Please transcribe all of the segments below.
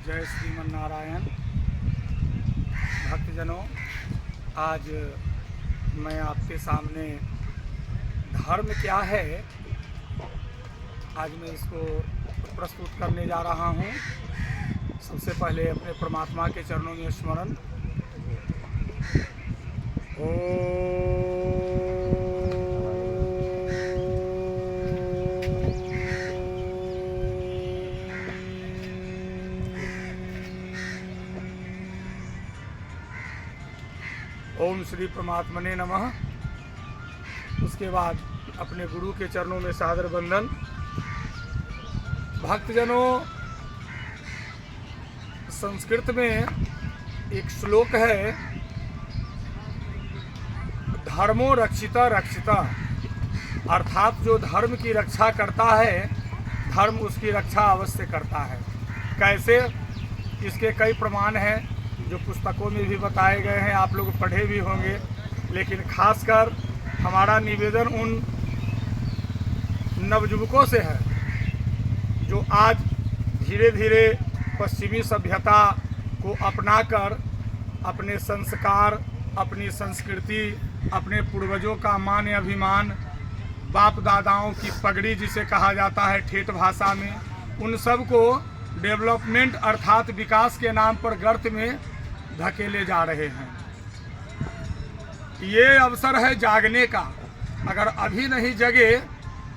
जय श्रीमन नारायण। भक्तजनों, आज मैं आपके सामने धर्म क्या है, आज मैं इसको प्रस्तुत करने जा रहा हूँ। सबसे पहले अपने परमात्मा के चरणों में स्मरण। ओम श्री परमात्मने नमः। उसके बाद अपने गुरु के चरणों में सादर बंदन। भक्तजनों, संस्कृत में एक श्लोक है, धर्मो रक्षिता रक्षिता, अर्थात जो धर्म की रक्षा करता है, धर्म उसकी रक्षा अवश्य करता है। कैसे? इसके कई प्रमाण हैं जो पुस्तकों में भी बताए गए हैं, आप लोग पढ़े भी होंगे। लेकिन खासकर हमारा निवेदन उन नवयुवकों से है जो आज धीरे धीरे पश्चिमी सभ्यता को अपनाकर अपने संस्कार, अपनी संस्कृति, अपने पूर्वजों का मान अभिमान, बाप दादाओं की पगड़ी जिसे कहा जाता है ठेठ भाषा में, उन सब को डेवलपमेंट अर्थात विकास के नाम पर गर्त में धकेले जा रहे हैं। ये अवसर है जागने का। अगर अभी नहीं जगे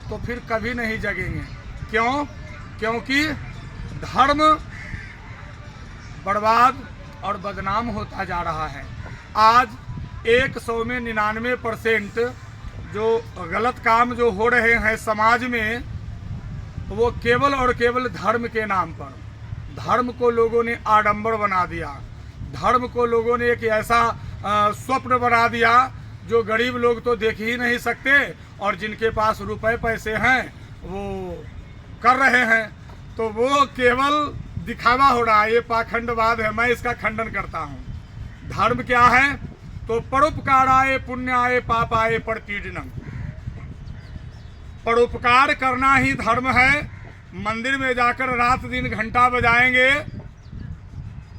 तो फिर कभी नहीं जगेंगे। क्यों? क्योंकि धर्म बर्बाद और बदनाम होता जा रहा है। आज 100 में 99% जो गलत काम जो हो रहे हैं समाज में, वो केवल और केवल धर्म के नाम पर। धर्म को लोगों ने आडंबर बना दिया, धर्म को लोगों ने एक ऐसा स्वप्न बना दिया जो गरीब लोग तो देख ही नहीं सकते, और जिनके पास रुपए पैसे हैं वो कर रहे हैं। तो वो केवल दिखावा हो रहा है, ये पाखंडवाद है। मैं इसका खंडन करता हूँ। धर्म क्या है? तो परोपकाराय पुण्याय पापाय प्रतिदिनम्। परोपकार करना ही धर्म है। मंदिर में जाकर रात दिन घंटा बजाएंगे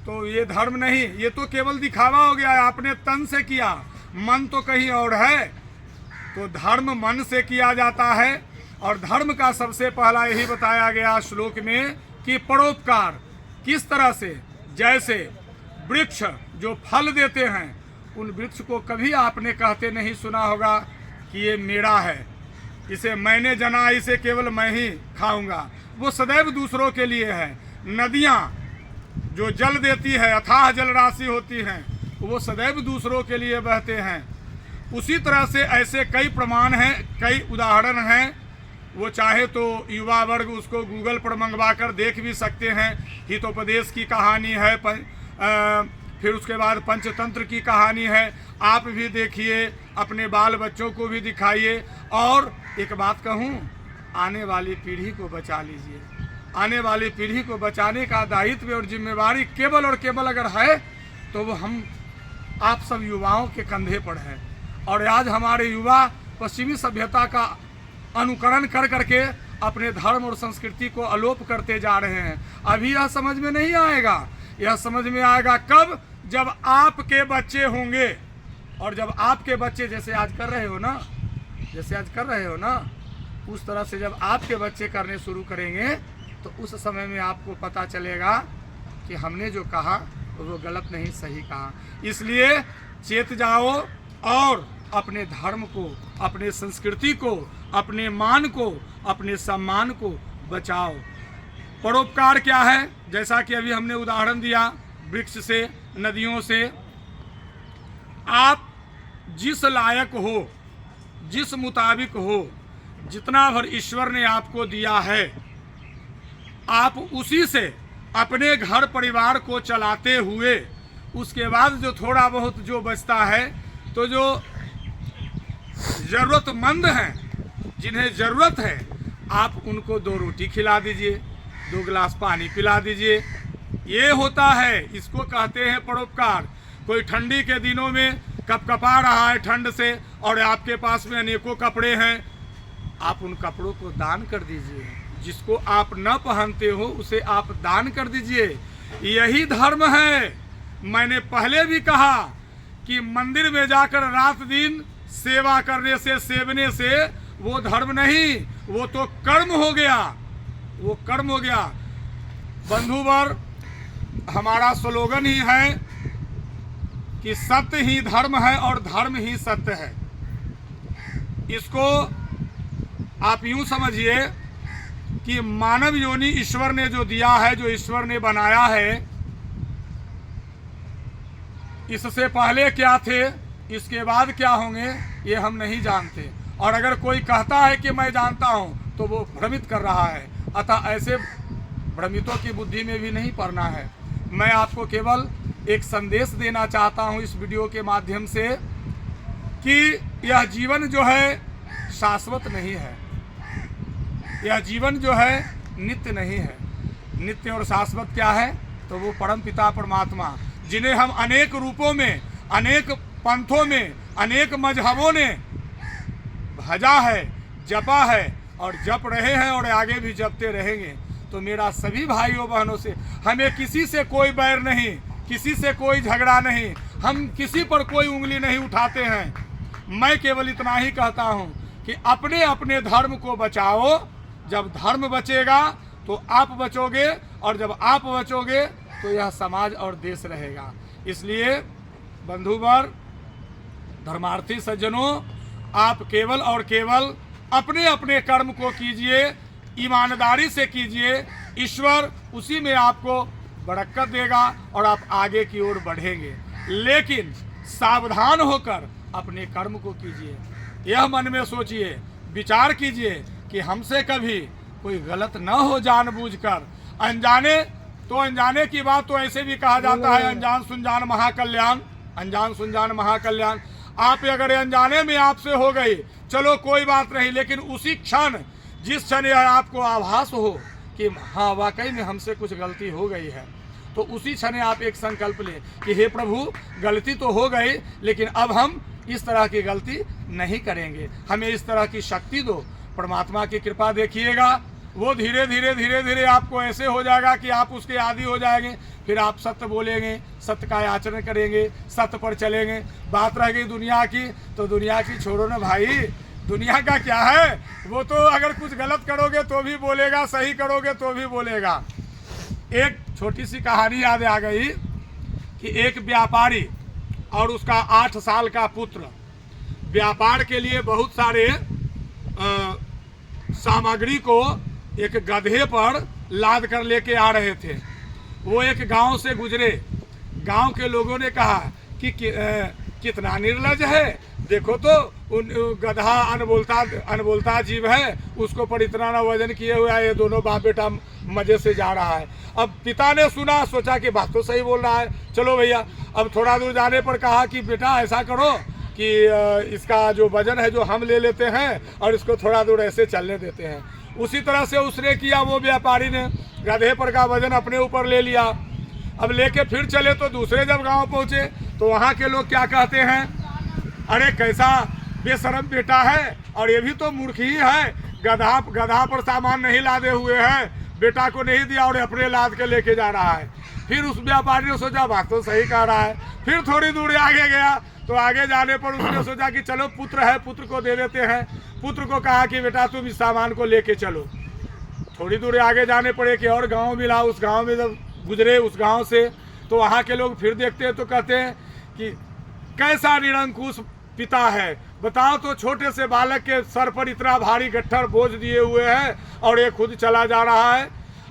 तो ये धर्म नहीं, ये तो केवल दिखावा हो गया है। आपने तन से किया, मन तो कहीं और है। तो धर्म मन से किया जाता है, और धर्म का सबसे पहला यही बताया गया श्लोक में कि परोपकार किस तरह से। जैसे वृक्ष जो फल देते हैं, उन वृक्ष को कभी आपने कहते नहीं सुना होगा कि ये मेरा है, इसे मैंने जना, इसे केवल मैं ही खाऊंगा। वो सदैव दूसरों के लिए है। नदियाँ जो जल देती है, अथाह जल राशि होती हैं, वो सदैव दूसरों के लिए बहते हैं। उसी तरह से ऐसे कई प्रमाण हैं, कई उदाहरण हैं। वो चाहे तो युवा वर्ग उसको गूगल पर मंगवा कर देख भी सकते हैं। हितोपदेश की कहानी है, फिर उसके बाद पंचतंत्र की कहानी है। आप भी देखिए, अपने बाल बच्चों को भी दिखाइए। और एक बात कहूँ, आने वाली पीढ़ी को बचा लीजिए। आने वाली पीढ़ी को बचाने का दायित्व और जिम्मेवारी केवल और केवल अगर है तो वो हम आप सब युवाओं के कंधे पर है। और आज हमारे युवा पश्चिमी सभ्यता का अनुकरण कर करके अपने धर्म और संस्कृति को अलोप करते जा रहे हैं। अभी यह समझ में नहीं आएगा। यह समझ में आएगा कब? जब आपके बच्चे होंगे। और जब आपके बच्चे जैसे आज कर रहे हो ना, जैसे आज कर रहे हो ना, उस तरह से जब आपके बच्चे करने शुरू करेंगे तो उस समय में आपको पता चलेगा कि हमने जो कहा वो गलत नहीं, सही कहा। इसलिए चेत जाओ और अपने धर्म को, अपने संस्कृति को, अपने मान को, अपने सम्मान को बचाओ। परोपकार क्या है? जैसा कि अभी हमने उदाहरण दिया वृक्ष से, नदियों से। आप जिस लायक हो, जिस मुताबिक हो, जितना भर ईश्वर ने आपको दिया है, आप उसी से अपने घर परिवार को चलाते हुए, उसके बाद जो थोड़ा बहुत जो बचता है, तो जो ज़रूरतमंद हैं, जिन्हें ज़रूरत है, आप उनको 2 रोटी खिला दीजिए, 2 गिलास पानी पिला दीजिए। ये होता है, इसको कहते हैं परोपकार। कोई ठंडी के दिनों में कपकपा रहा है ठंड से, और आपके पास में अनेकों कपड़े हैं, आप उन कपड़ों को दान कर दीजिए। जिसको आप न पहनते हो उसे आप दान कर दीजिए। यही धर्म है। मैंने पहले भी कहा कि मंदिर में जाकर रात दिन सेवा करने से, सेवने से वो धर्म नहीं, वो तो कर्म हो गया, वो कर्म हो गया। बंधुवर, हमारा स्लोगन ही है कि सत्य ही धर्म है और धर्म ही सत्य है। इसको आप यूं समझिए कि मानव योनि ईश्वर ने जो दिया है, जो ईश्वर ने बनाया है, इससे पहले क्या थे, इसके बाद क्या होंगे, ये हम नहीं जानते। और अगर कोई कहता है कि मैं जानता हूं तो वो भ्रमित कर रहा है। अतः ऐसे भ्रमितों की बुद्धि में भी नहीं पड़ना है। मैं आपको केवल एक संदेश देना चाहता हूं इस वीडियो के माध्यम से कि यह जीवन जो है शाश्वत नहीं है, यह जीवन जो है नित्य नहीं है। नित्य और शाश्वत क्या है, तो वो परम पिता परमात्मा, जिन्हें हम अनेक रूपों में, अनेक पंथों में, अनेक मजहबों ने भजा है, जपा है और जप रहे हैं और आगे भी जपते रहेंगे। तो मेरा सभी भाइयों बहनों से, हमें किसी से कोई बैर नहीं, किसी से कोई झगड़ा नहीं, हम किसी पर कोई उंगली नहीं उठाते हैं। मैं केवल इतना ही कहता हूं कि अपने अपने धर्म को बचाओ। जब धर्म बचेगा तो आप बचोगे, और जब आप बचोगे तो यह समाज और देश रहेगा। इसलिए बंधुवर, धर्मार्थी सज्जनों, आप केवल और केवल अपने अपने कर्म को कीजिए, ईमानदारी से कीजिए। ईश्वर उसी में आपको बरकत देगा और आप आगे की ओर बढ़ेंगे। लेकिन सावधान होकर अपने कर्म को कीजिए। यह मन में सोचिए, विचार कीजिए कि हमसे कभी कोई गलत न हो जानबूझकर। अनजाने, तो अनजाने की बात तो ऐसे भी कहा जाता है, अनजान सुनजान महाकल्याण, अनजान सुनजान महाकल्याण। आप अगर अनजाने में आपसे हो गई, चलो कोई बात नहीं, लेकिन उसी क्षण, जिस क्षण यह आपको आभास हो कि हाँ वाकई में हमसे कुछ गलती हो गई है, तो उसी क्षण आप एक संकल्प लें कि हे प्रभु, गलती तो हो गई, लेकिन अब हम इस तरह की गलती नहीं करेंगे। हमें इस तरह की शक्ति दो। परमात्मा की कृपा देखिएगा, वो धीरे धीरे धीरे धीरे आपको ऐसे हो जाएगा कि आप उसके आदी हो जाएंगे। फिर आप सत्य बोलेंगे, सत्य का आचरण करेंगे, सत्य पर चलेंगे। बात रह गई दुनिया की, तो दुनिया की छोड़ो ना भाई। दुनिया का क्या है, वो तो अगर कुछ गलत करोगे तो भी बोलेगा, सही करोगे तो भी बोलेगा। एक छोटी सी कहानी याद आ गई कि एक व्यापारी और उसका 8 साल का पुत्र व्यापार के लिए बहुत सारे सामग्री को एक गधे पर लाद कर लेके आ रहे थे। वो एक गांव से गुजरे। गांव के लोगों ने कहा कि कितना निर्लज है, देखो तो उन गधा अनबोलता जीव है, उसको पर इतना ना वजन किए हुआ है, ये दोनों बाप बेटा मजे से जा रहा है। अब पिता ने सुना, सोचा कि बात तो सही बोल रहा है, चलो भैया। अब थोड़ा दूर जाने पर कहा कि बेटा ऐसा करो कि इसका जो वजन है जो हम ले लेते हैं और इसको थोड़ा दूर ऐसे चलने देते हैं। उसी तरह से उसने किया। वो व्यापारी ने गधे पर का वजन अपने ऊपर ले लिया। अब लेके फिर चले तो दूसरे जब गांव पहुंचे तो वहां के लोग क्या कहते हैं, अरे कैसा बेशरम बेटा है, और ये भी तो मूर्ख ही है, गधा पर सामान नहीं लादे हुए है, बेटा को नहीं दिया और अपने लाद के लेके जा रहा है। फिर उस व्यापारी ने सोचा बात तो सही कह रहा है। फिर थोड़ी दूर आगे गया तो आगे जाने पर उसने सोचा कि चलो पुत्र है, पुत्र को दे देते हैं। पुत्र को कहा कि बेटा तुम इस सामान को लेके चलो। थोड़ी दूर आगे जाने पर एक और गांव मिला। उस गांव में जब गुजरे उस गांव से, तो वहाँ के लोग फिर देखते हैं तो कहते हैं कि कैसा निरंकुश पिता है, बताओ तो, छोटे से बालक के सर पर इतना भारी गट्ठर बोझ दिए हुए है और ये खुद चला जा रहा है।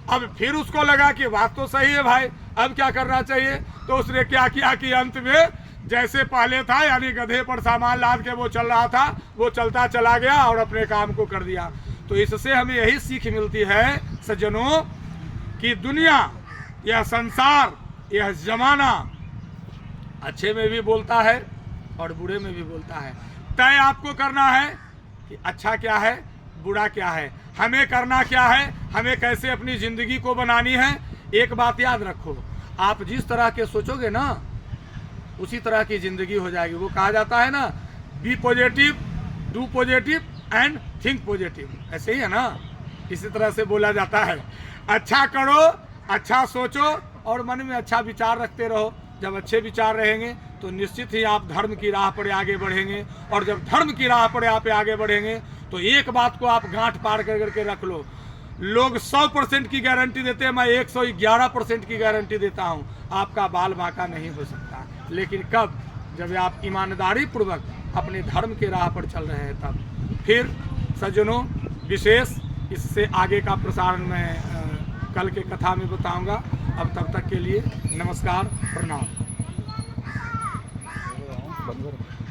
अब फिर उसको लगा कि बात तो सही है भाई, अब क्या करना चाहिए। तो उसने क्या किया कि अंत में जैसे पहले था, यानी गधे पर सामान लाद के वो चल रहा था, वो चलता चला गया और अपने काम को कर दिया। तो इससे हमें यही सीख मिलती है सज्जनों कि दुनिया, यह संसार, यह जमाना अच्छे में भी बोलता है और बुरे में भी बोलता है। तय आपको करना है कि अच्छा क्या है, बुरा क्या है, हमें करना क्या है, हमें कैसे अपनी जिंदगी को बनानी है। एक बात याद रखो, आप जिस तरह के सोचोगे ना उसी तरह की जिंदगी हो जाएगी। वो कहा जाता है ना, be positive, do positive and think positive, ऐसे ही है ना, इसी तरह से बोला जाता है। अच्छा करो, अच्छा सोचो, और मन में अच्छा विचार रखते रहो। जब अच्छे विचार रहेंगे तो निश्चित ही आप धर्म की राह पर आगे बढ़ेंगे। और जब धर्म की राह पर आप आगे बढ़ेंगे तो एक बात को आप गांठ पार करके रख लो, लोग 100% की गारंटी देते हैं, मैं 111% की गारंटी देता हूं, आपका बाल बांका नहीं हो सकता। लेकिन कब? जब आप ईमानदारी पूर्वक अपने धर्म के राह पर चल रहे हैं तब। फिर सज्जनों, विशेष इससे आगे का प्रसारण मैं कल के कथा में बताऊंगा। अब तब तक के लिए नमस्कार, प्रणाम।